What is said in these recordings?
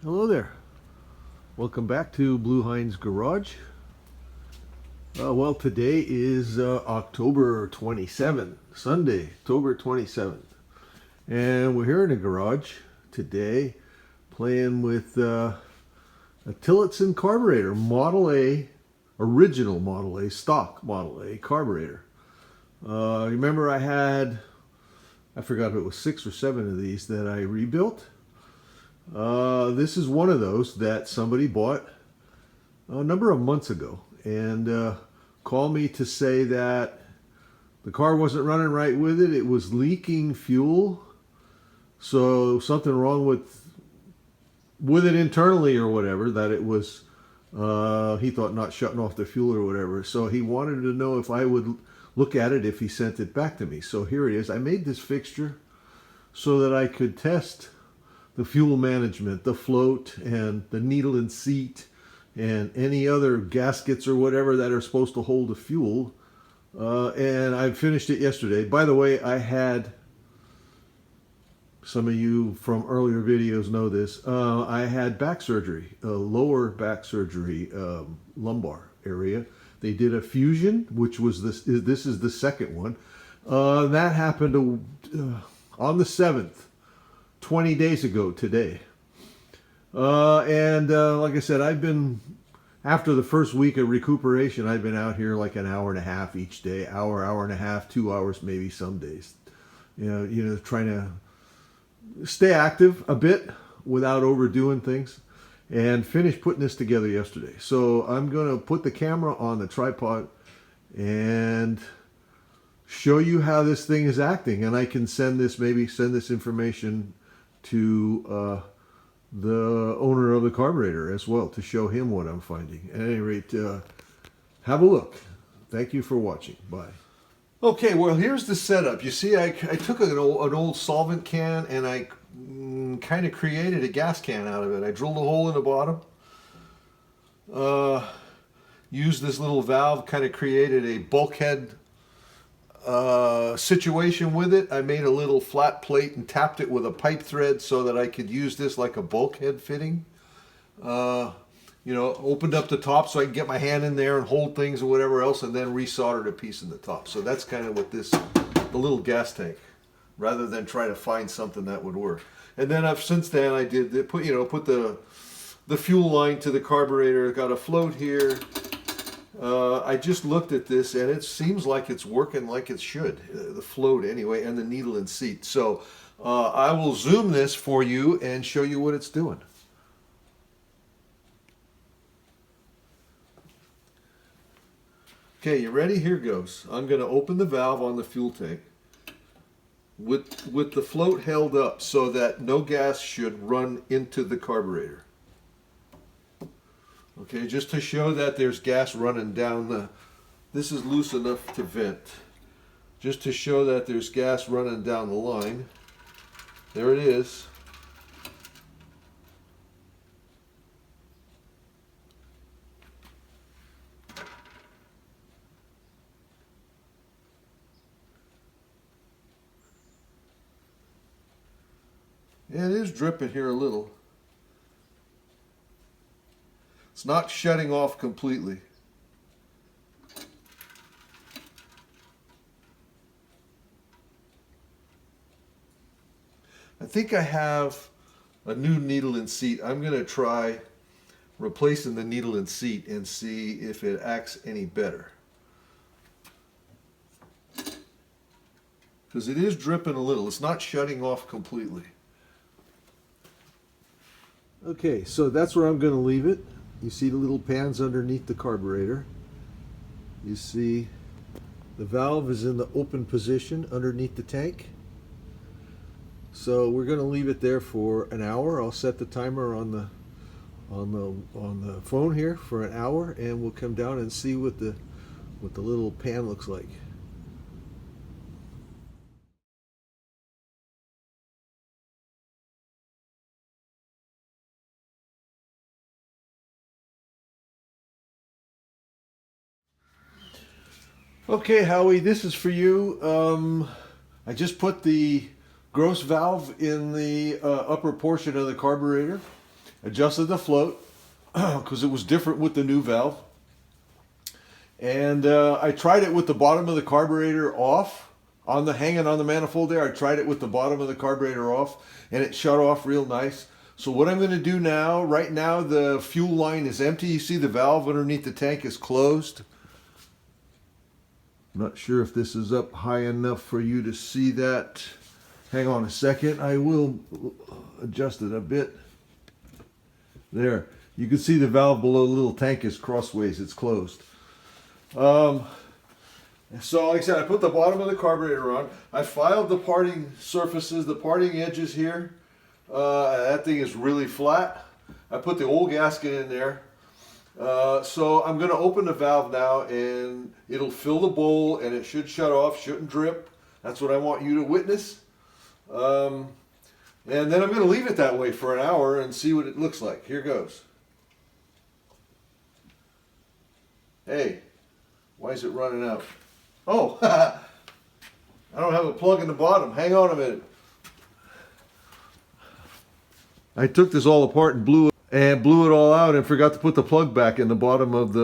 Hello there. Welcome back to Blue Hind's Garage. Well, today is October 27th, Sunday, October 27th. And we're here in the garage today playing with a Tillotson carburetor, Model A, original Model A, stock Model A carburetor. Remember I forgot if it was 6 or 7 of these that I rebuilt. This is one of those that somebody bought a number of months ago and called me to say that the car wasn't running right with it. It was leaking fuel. So something wrong with it internally or whatever, that it was, he thought, not shutting off the fuel or whatever. So he wanted to know if I would look at it if he sent it back to me. So here it is. I made this fixture so that I could test the fuel management, the float, and the needle and seat, and any other gaskets or whatever that are supposed to hold the fuel. And I finished it yesterday. By the way, I had, some of you from earlier videos know this, I had back surgery, lower back surgery, lumbar area. They did a fusion, which was this is the second one. That happened on the 7th. 20 days ago today. And like I said, after the first week of recuperation, I've been out here like an hour and a half each day, hour and a half, 2 hours maybe some days. You know, trying to stay active a bit without overdoing things, and finished putting this together yesterday. So I'm going to put the camera on the tripod and show you how this thing is acting, and I can send this information to the owner of the carburetor as well to show him what I'm finding. At any rate, have a look. Thank you for watching. Bye. Okay, well, here's the setup. You see, I took an old solvent can and I kind of created a gas can out of it. I drilled a hole in the bottom, used this little valve, kind of created a bulkhead situation with it. I made a little flat plate and tapped it with a pipe thread so that I could use this like a bulkhead fitting. You know, opened up the top so I can get my hand in there and hold things or whatever else, and then resoldered a piece in the top. So that's kind of what the little gas tank, rather than try to find something that would work. And then since then I did put the fuel line to the carburetor. Got a float here. I just looked at this and it seems like it's working like it should, the float anyway, and the needle and seat. So I will zoom this for you and show you what it's doing. Okay, you ready? Here goes. I'm going to open the valve on the fuel tank with the float held up so that no gas should run into the carburetor. Okay, just to show that there's gas running down this is loose enough to vent. Just to show that there's gas running down the line. There it is. Yeah, it is dripping here a little. It's not shutting off completely. I think I have a new needle and seat. I'm going to try replacing the needle and seat and see if it acts any better. Because it is dripping a little. It's not shutting off completely. Okay, so that's where I'm going to leave it. You see the little pans underneath the carburetor. You see the valve is in the open position underneath the tank. So we're going to leave it there for an hour. I'll set the timer on the phone here for an hour, and we'll come down and see what the little pan looks like. Okay, Howie, this is for you. I just put the gross valve in the upper portion of the carburetor, adjusted the float because it was different with the new valve. And I tried it with the bottom of the carburetor off, hanging on the manifold there. I tried it with the bottom of the carburetor off, and it shut off real nice. So what I'm going to do now, right now the fuel line is empty. You see the valve underneath the tank is closed. I'm not sure if this is up high enough for you to see that. Hang on a second. I will adjust it a bit. There. You can see the valve below the little tank is crossways. It's closed. So like I said, I put the bottom of the carburetor on. I filed the parting surfaces, the parting edges here. That thing is really flat. I put the old gasket in there. So I'm going to open the valve now, and it'll fill the bowl, and it should shut off, shouldn't drip. That's what I want you to witness. And then I'm going to leave it that way for an hour and see what it looks like. Here goes. Hey, why is it running out? Oh, I don't have a plug in the bottom. Hang on a minute. I took this all apart and blew it all out and forgot to put the plug back in the bottom of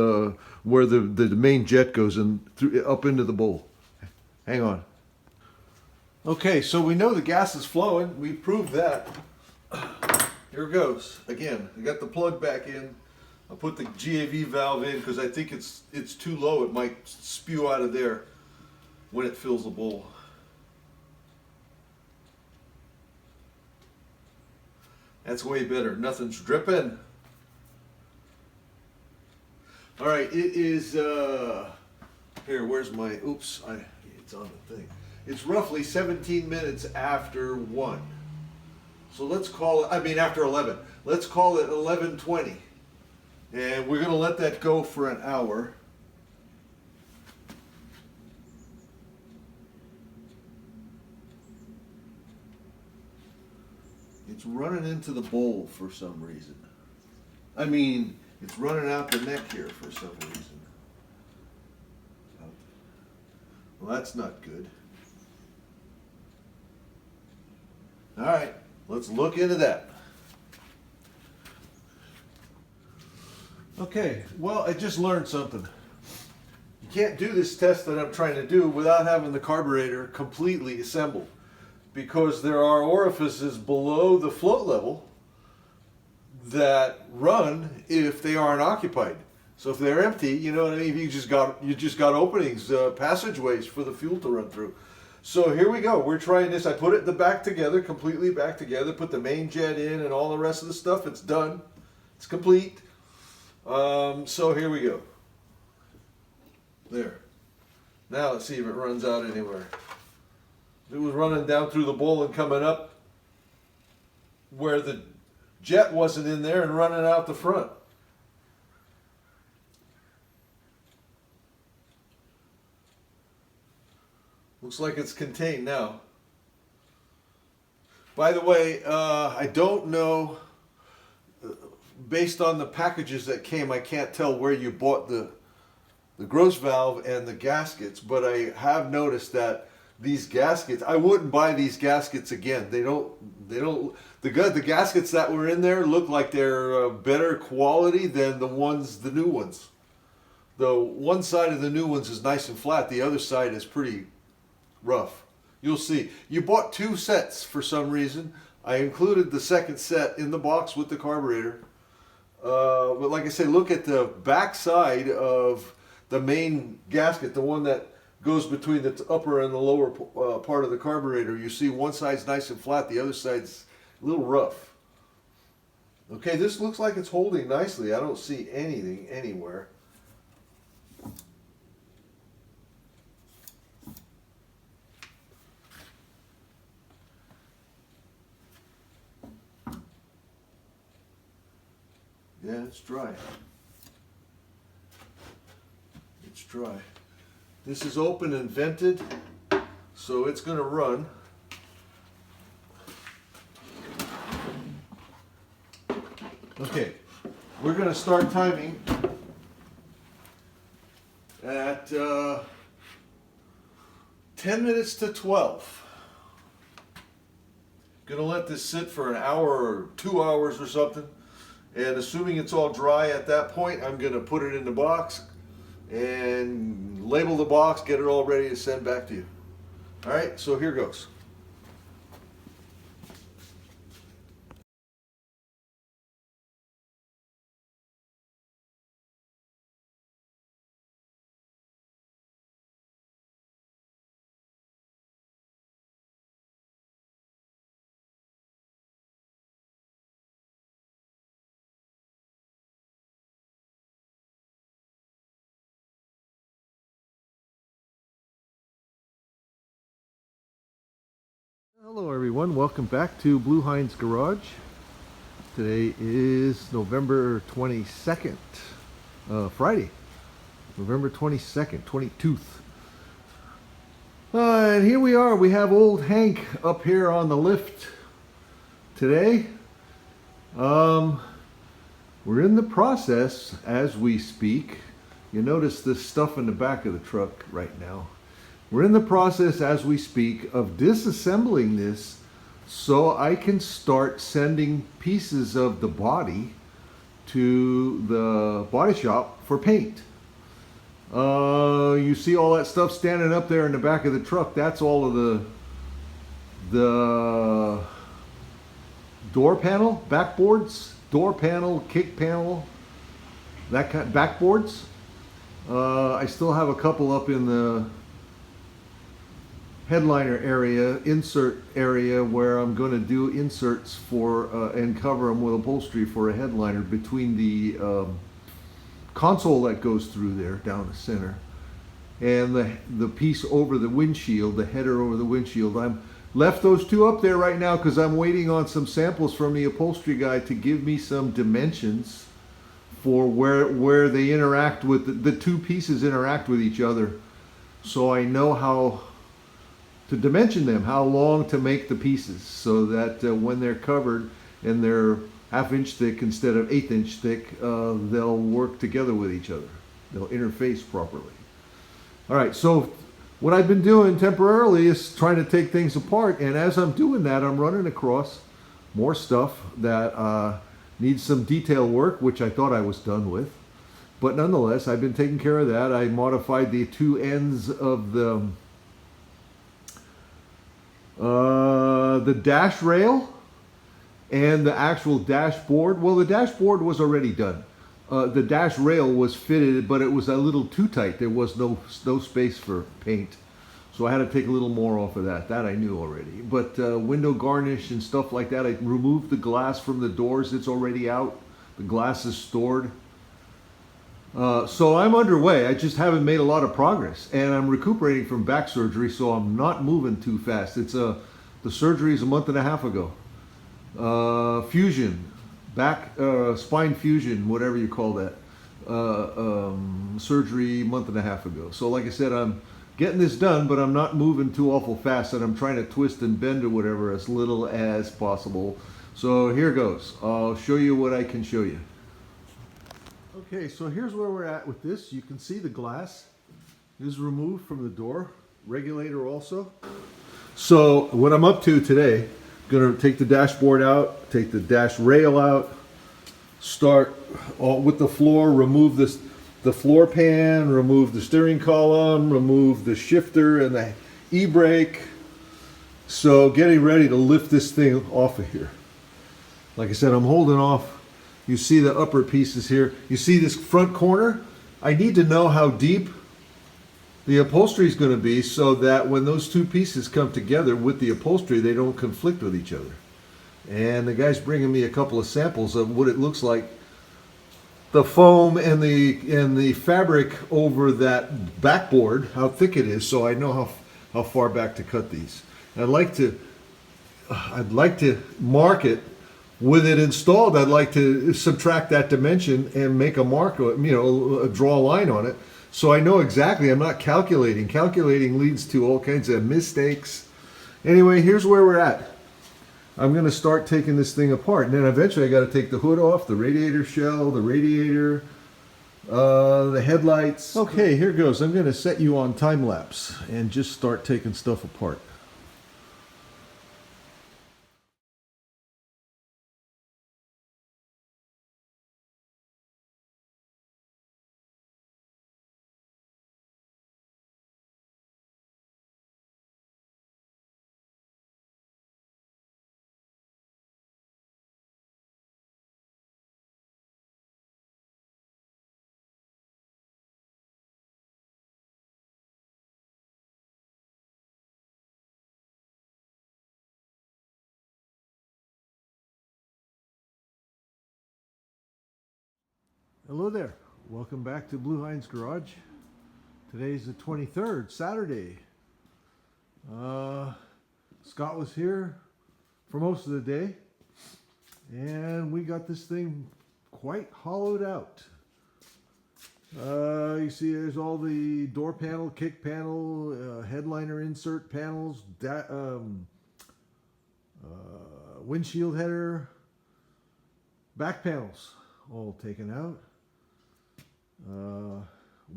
where the main jet goes and up into the bowl. Hang on. Okay, so we know the gas is flowing. We proved that. Here it goes. Again, I got the plug back in. I'll put the GAV valve in because I think it's too low. It might spew out of there when it fills the bowl. That's way better. Nothing's dripping. All right, it is, here, where's my, oops, it's on the thing. It's roughly 17 minutes after 1. So let's call it, after 11. Let's call it 11:20. And we're going to let that go for an hour. It's running into the bowl for some reason. It's running out the neck here for some reason. Well, that's not good. All right, let's look into that. Okay, well, I just learned something. You can't do this test that I'm trying to do without having the carburetor completely assembled, because there are orifices below the float level that run if they aren't occupied. So if they're empty, you know what I mean, you just got openings, passageways for the fuel to run through. So here we go. We're trying this. I put it in the back together, completely back together, put the main jet in and all the rest of the stuff. It's done. It's complete. So here we go. There. Now let's see if it runs out anywhere. It was running down through the bowl and coming up where the jet wasn't in there and running out the front. Looks like it's contained now. By the way, I don't know, based on the packages that came, I can't tell where you bought the gross valve and the gaskets, but I have noticed that these gaskets, I wouldn't buy these gaskets again. The gaskets that were in there look like they're better quality than the new ones. The one side of the new ones is nice and flat, the other side is pretty rough. You'll see. You bought 2 sets for some reason. I included the second set in the box with the carburetor. But like I say, look at the back side of the main gasket, the one that goes between the upper and the lower part of the carburetor. You see one side's nice and flat, the other side's a little rough. Okay, this looks like it's holding nicely. I don't see anything anywhere. Yeah, it's dry. It's dry. This is open and vented, so it's going to run. Okay, we're going to start timing at 10 minutes to 12. Going to let this sit for an hour or 2 hours or something. And assuming it's all dry at that point, I'm going to put it in the box and label the box, get it all ready to send back to you. All right, so here goes. Hello everyone, welcome back to Blue Heinz Garage. Today is November 22nd, Friday, November 22nd, 22nd. And here we are, we have old Hank up here on the lift today. We're in the process as we speak. You notice this stuff in the back of the truck right now. We're in the process as we speak of disassembling this so I can start sending pieces of the body to the body shop for paint. You see all that stuff standing up there in the back of the truck. That's all of the door panel, backboards, door panel, kick panel, that kind of backboards. I still have a couple up in the headliner area, insert area, where I'm going to do inserts for and cover them with upholstery for a headliner between the console that goes through there down the center and the piece over the windshield, the header over the windshield. I'm left those two up there right now because I'm waiting on some samples from the upholstery guy to give me some dimensions for where they interact with the two pieces interact with each other, so I know how to dimension them, how long to make the pieces, so that when they're covered and they're 1/2 inch thick instead of 1/8 inch thick, they'll work together with each other. They'll interface properly. All right, so what I've been doing temporarily is trying to take things apart, and as I'm doing that, I'm running across more stuff that needs some detail work, which I thought I was done with. But nonetheless, I've been taking care of that. I modified the two ends of the dash rail and the actual dashboard. Well, the dashboard was already done. The dash rail was fitted, but it was a little too tight. There was no space for paint. So I had to take a little more off of that. That I knew already. But window garnish and stuff like that, I removed the glass from the doors. It's already out. The glass is stored. So I'm underway. I just haven't made a lot of progress, and I'm recuperating from back surgery, so I'm not moving too fast. It's the surgery is a month and a half ago. Fusion, back spine fusion, whatever you call that, surgery a month and a half ago. So like I said, I'm getting this done, but I'm not moving too awful fast, and I'm trying to twist and bend or whatever as little as possible. So here goes. I'll show you what I can show you. Okay, so here's where we're at with this. You can see the glass is removed from the door regulator also. So what I'm up to today, going to take the dashboard out, take the dash rail out, start with the floor, remove the floor pan, remove the steering column, remove the shifter and the e-brake. So getting ready to lift this thing off of here. Like I said, I'm holding off. You see the upper pieces here. You see this front corner? I need to know how deep the upholstery is going to be so that when those two pieces come together with the upholstery, they don't conflict with each other. And the guy's bringing me a couple of samples of what it looks like. The foam and the fabric over that backboard, how thick it is, so I know how far back to cut these. I'd like to mark it. With it installed, I'd like to subtract that dimension and make a mark, draw a line on it, so I know exactly. I'm not calculating. Calculating leads to all kinds of mistakes. Anyway, here's where we're at. I'm going to start taking this thing apart, and then eventually I got to take the hood off, the radiator shell, the radiator, the headlights. Okay, here goes. I'm going to set you on time lapse and just start taking stuff apart. Hello there. Welcome back to Blue Heinz Garage. Today's the 23rd, Saturday. Scott was here for most of the day, and we got this thing quite hollowed out. You see there's all the door panel, kick panel, headliner insert panels, windshield header, back panels all taken out.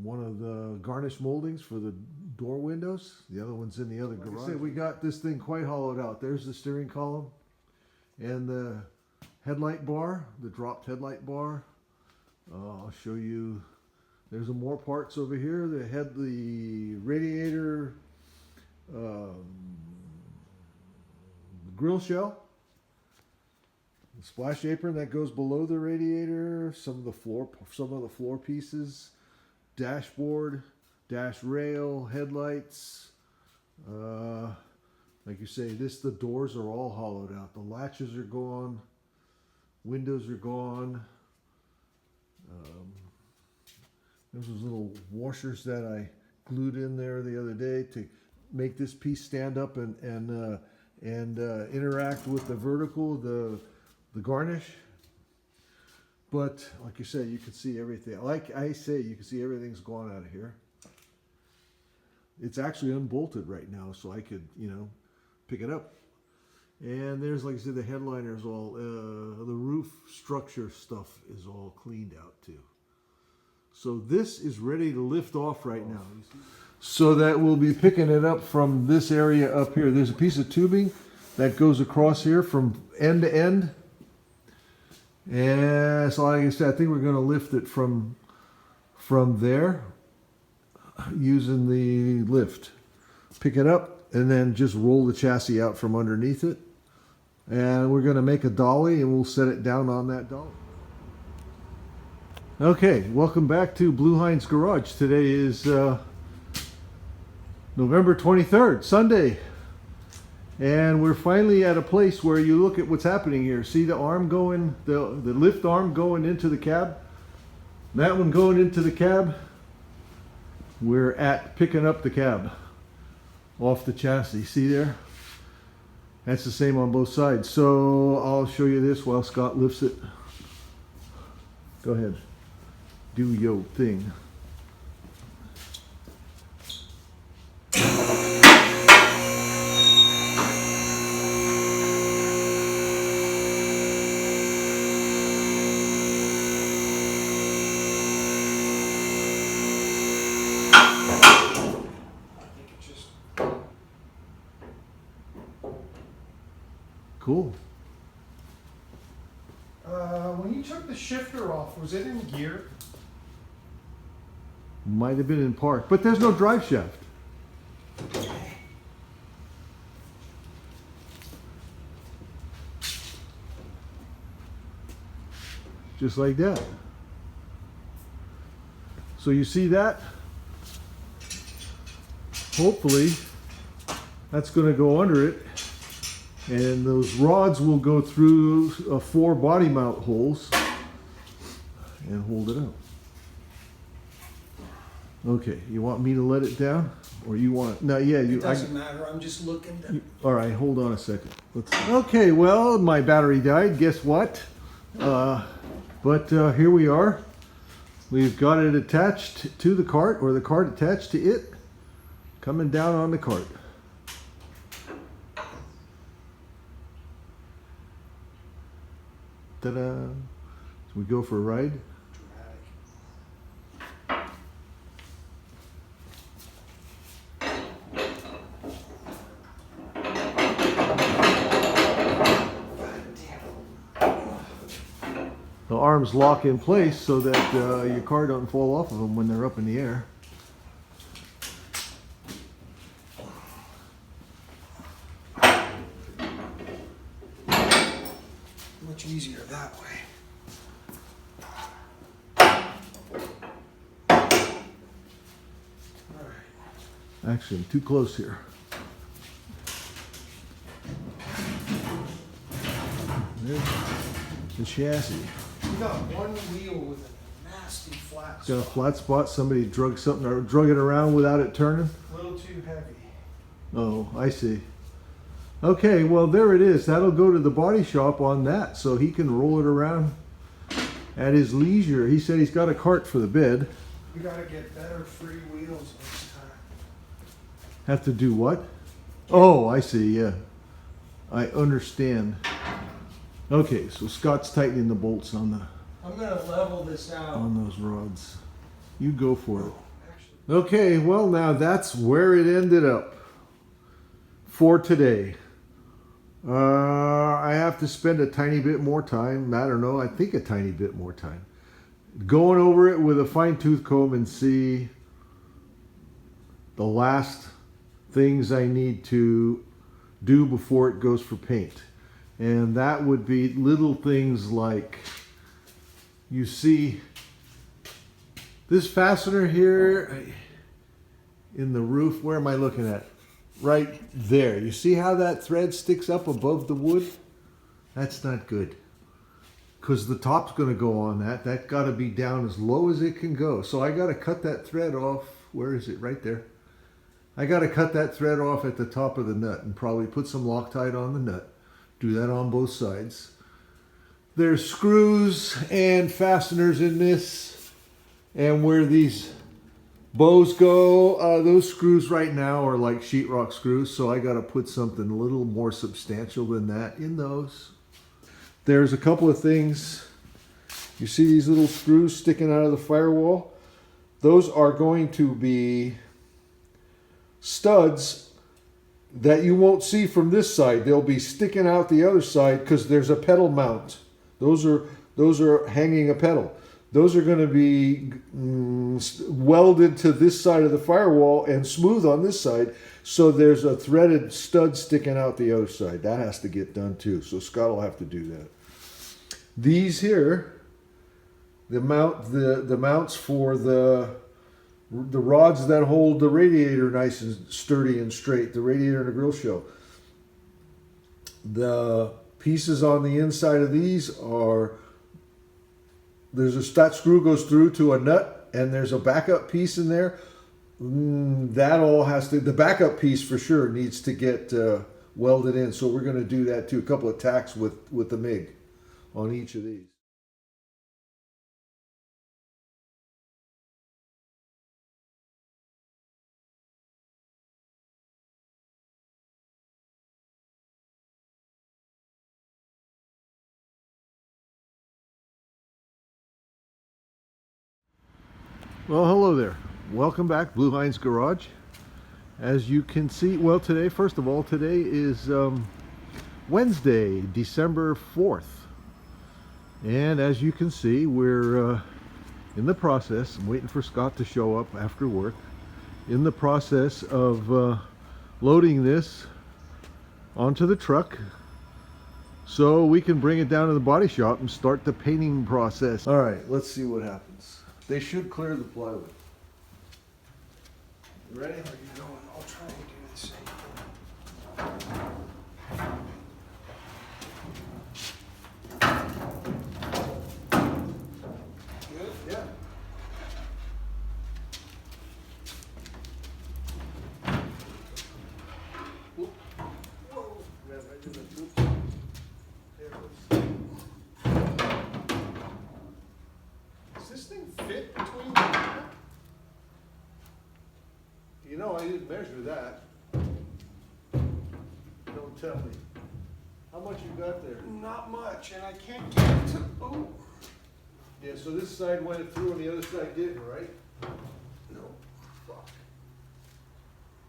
One of the garnish moldings for the door windows. The other one's in the other garage. Like I said, we got this thing quite hollowed out. There's the steering column and the headlight bar, the dropped headlight bar. I'll show you. There's more parts over here. The radiator, the grill shell, the splash apron that goes below the radiator, some of the floor pieces, dashboard, dash rail, headlights. Like you say, the doors are all hollowed out. The latches are gone, windows are gone. There's those little washers that I glued in there the other day to make this piece stand up and interact with the vertical, the garnish. But like you said, you can see everything. Like I say, you can see everything's gone out of here. It's actually unbolted right now, so I could, pick it up. And there's, like I said, the headliner's all, the roof structure stuff is all cleaned out too. So this is ready to lift off right now. So that we'll be picking it up from this area up here. There's a piece of tubing that goes across here from end to end. And so like I said, I think we're going to lift it from there using the lift. Pick it up and then just roll the chassis out from underneath it. And we're going to make a dolly and we'll set it down on that dolly. Okay, welcome back to Blue Heinz Garage. Today is November 23rd, Sunday. And we're finally at a place where you look at what's happening here. See the arm going, the lift arm going into the cab? That one going into the cab. We're at picking up the cab off the chassis. See there? That's the same on both sides. So I'll show you this while Scott lifts it. Go ahead. Do your thing. Cool. When you took the shifter off, was it in gear? Might have been in park, but there's no drive shaft. Just like that. So you see that? Hopefully that's going to go under it. And those rods will go through 4 body mount holes and hold it up. Okay, you want me to let it down, or you want? No, yeah, It doesn't matter. I'm just looking. All right, hold on a second. Okay, well, my battery died. Guess what? But here we are. We've got it attached to the cart, or the cart attached to it, coming down on the cart. Ta-da! So we go for a ride. The arms lock in place so that your car doesn't fall off of them when they're up in the air. Much easier that way. All right. Actually, I'm too close here. There's the chassis. You got one wheel with a nasty flat Got a spot. flat spot. Somebody drug something or drug it around without it turning. A little too heavy. Oh, I see. Okay, well there it is. That'll go to the body shop on that, so he can roll it around at his leisure. He said he's got a cart for the bed. We gotta get better free wheels next time. Have to do what? Oh, I see, yeah. I understand. Okay, so Scott's tightening the bolts on I'm gonna level this out. those rods. You go for it. Actually, Okay, well now that's where it ended up for today. I have to spend a tiny bit more time, I don't know, I think a tiny bit more time, going over it with a fine-tooth comb and see the last things I need to do before it goes for paint. And that would be little things like, you see this fastener here in the roof, where am I looking at? Right there. You see how that thread sticks up above the wood? That's not good. Because the top's going to go on that. That got to be down as low as it can go. So I got to cut that thread off. Where is it? Right there. I got to cut that thread off at the top of the nut and probably put some Loctite on the nut. Do that on both sides. There's screws and fasteners in this. And where these bows go, those screws right now are like sheetrock screws, so I got to put something a little more substantial than that in those. There's a couple of things. You see these little screws sticking out of the firewall? Those are going to be studs that you won't see from this side. They'll be sticking out the other side because there's a pedal mount. Those are hanging a pedal. Those are going to be welded to this side of the firewall and smooth on this side. So there's a threaded stud sticking out the other side. That has to get done too. So Scott will have to do that. These here, the mounts for the rods that hold the radiator nice and sturdy and straight, the radiator and the grill show. The pieces on the inside of these are, that screw goes through to a nut, and there's a backup piece in there. That all has to, the backup piece for sure needs to get welded in. So we're going to do that too. A couple of tacks with the MIG on each of these. Well, hello there. Welcome back, Blue Heinz Garage. As you can see, well, today, first of all, today is Wednesday, December 4th. And as you can see, we're in the process, I'm waiting for Scott to show up after work, in the process of loading this onto the truck so we can bring it down to the body shop and start the painting process. All right, let's see what happens. They should clear the plywood. You ready? where are you going? I'll try and do the same thing. Good? Yeah. Whoop. Whoa. Yeah, I did a oops. There it goes. Does this thing fit between the You know, I didn't measure that. Don't tell me. How much you got there? Not much, and I can't get it to, oh, Yeah, so this side went through and the other side didn't, right? no. Fuck.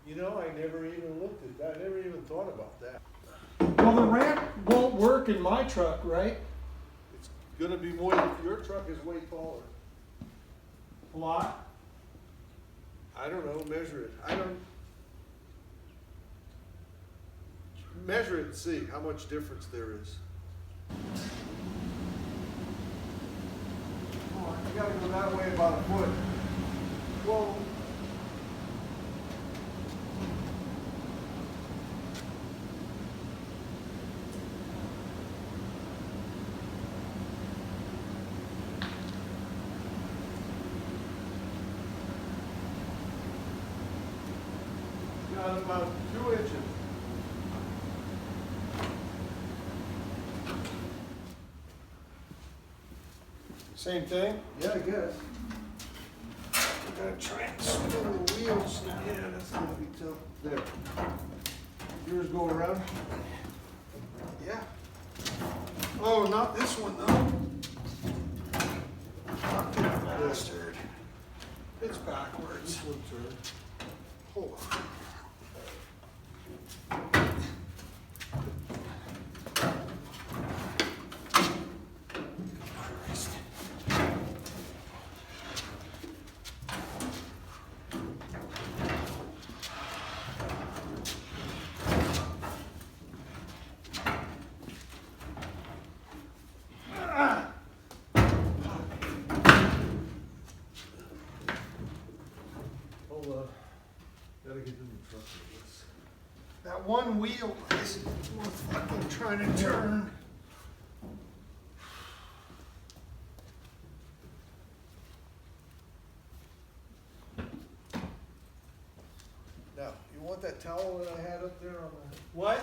You know, I never even looked at that. I never even thought about that. Well, the ramp won't work in my truck, right? It's gonna be more, your truck is way taller. A lot? I don't know, measure it. Measure it and see how much difference there is. Oh, I gotta go that way about a foot. Whoa. about 2 inches. Same thing? Yeah, I guess. I'm gonna try and spin the wheels now. Yeah, that's gonna be tough. There. Yours go around? Yeah. Oh, not this one though. Fucking bastard. It's backwards. One turn. Hold on. Christ. Hold on. Gotta get in the truck with this. That one wheel is worth fucking trying to turn. Now, you want that towel that I had up there on the, What?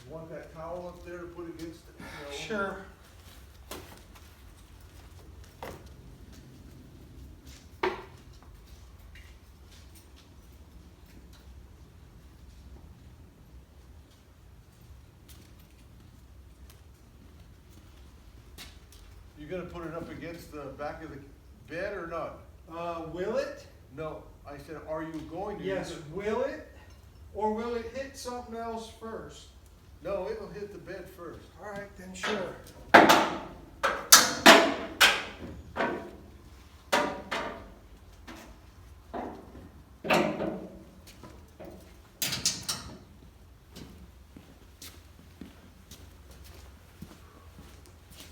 you want that towel up there to put against it? You know? Sure. You gonna put it up against the back of the bed or not? Will it? No, I said, are you going to? Yes, use it? will it? Or will it hit something else first? No, it'll hit the bed first. All right, then sure.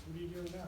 What are you doing now?